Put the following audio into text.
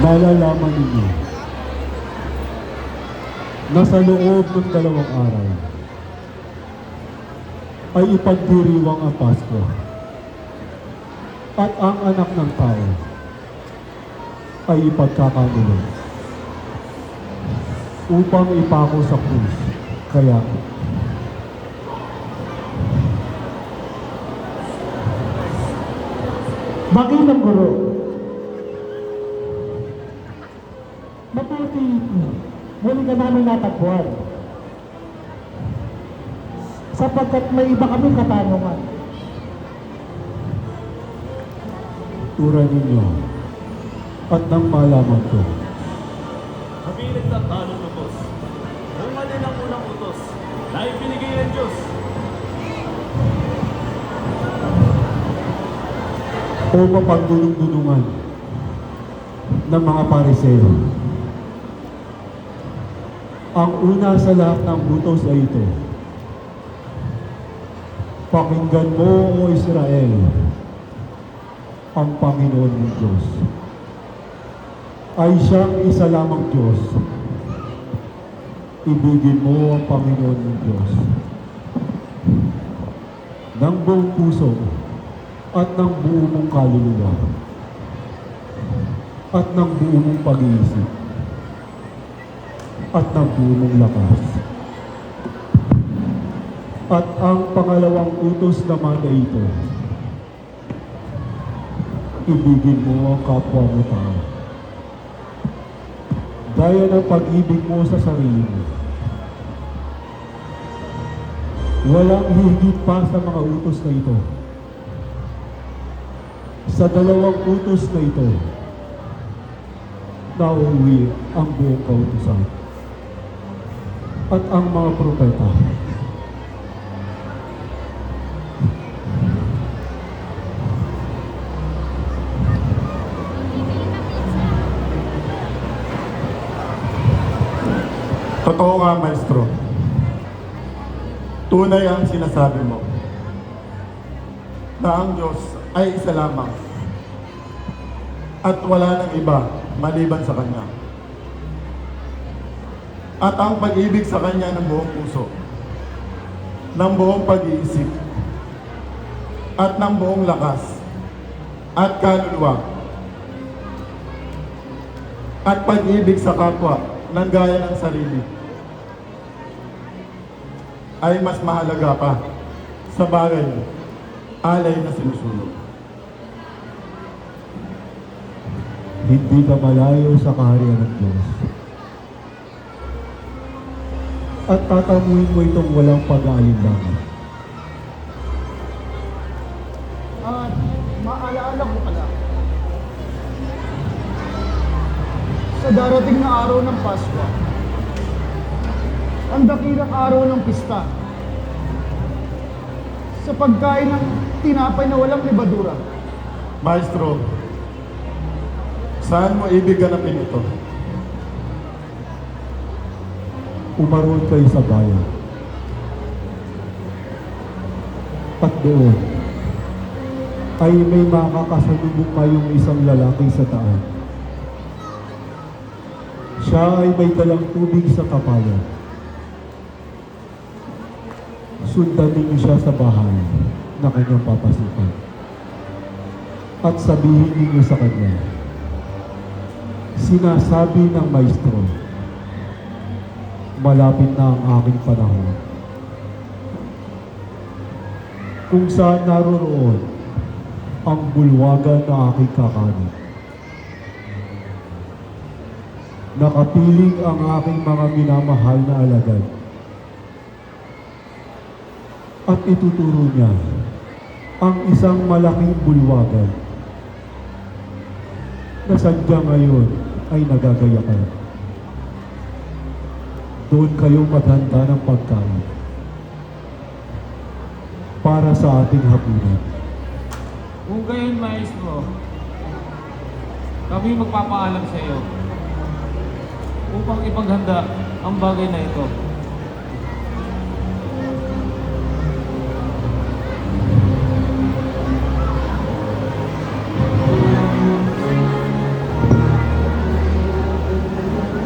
Nalalaman ninyo na sa loob ng 2 araw ay ipagdiriwang ang Pasko at ang anak ng tao ay ipagkakanilong upang ipako sa krus. Kaya Bakit ang guro? Mabuti, muli ka namin natagpuan. Sapagkat may iba kami katanungan. tura ninyo at nang malaman ko, Kapilit at talong utos. Kung alin ang unang utos na ibinigay ng Diyos. o mapagdulong-dulungan ng mga pariseo. Ang una sa lahat ng utos ay ito: pakinggan mo, O Israel, ang Panginoon mong Diyos ay siyang isa lamang Diyos. Ibigin mo ang Panginoon mong Diyos ng buong puso at ng buo mong kaluluwa at ng buo mong pag-iisip at ng buo mong lakas. At ang pangalawang utos naman ay ito: ibigin mo ang kapwa mo tao gaya ng pag-ibig mo sa sarili mo. Walang higit pa sa mga utos na ito. Sa 2 utos na ito, nauwi ang buong kautusan at ang mga propeta. Totoo nga, Maestro. Tunay ang sinasabi mo na ang Diyos ay isa lamang at wala nang iba maliban sa Kanya. At ang pag-ibig sa Kanya ng buong puso, ng buong pag-iisip, at ng buong lakas, at kaluluwa, at pag-ibig sa kapwa ng gaya ng sarili, ay mas mahalaga pa sa bagay alay na sinusulong. Hindi ka malayo sa kaharian ng Diyos. At tatamuin mo itong walang pag-aalinlangan. At maalaala ko pala, sa darating na araw ng Pasko, ang dakilang araw ng pista, sa pagkain ng tinapay na walang libadura. Maestro, saan mo ibig ganapin ito? Umaroon kayo sa bayan. At doon ay may makakasalubong kayong isang lalaki sa daan. Siya ay may dalang tubig sa kapayan. Sundan ninyo siya sa bahay na kanyang papasukan. At sabihin ninyo sa kanya, sinasabi ng Maestro, malapit na ang aking panahon. Kung saan naroroon ang bulwagan na aking kakanin. Nakapiling ang aking mga minamahal na alagad. At ituturo niya ang isang malaking bulwagan na sadyang ngayon ay nagagayakan. Doon kayo maghanda ng pagkain para sa ating hapunan. Kung gayon, Maestro, kami magpapaalam sa iyo upang ipaghanda ang bagay na ito.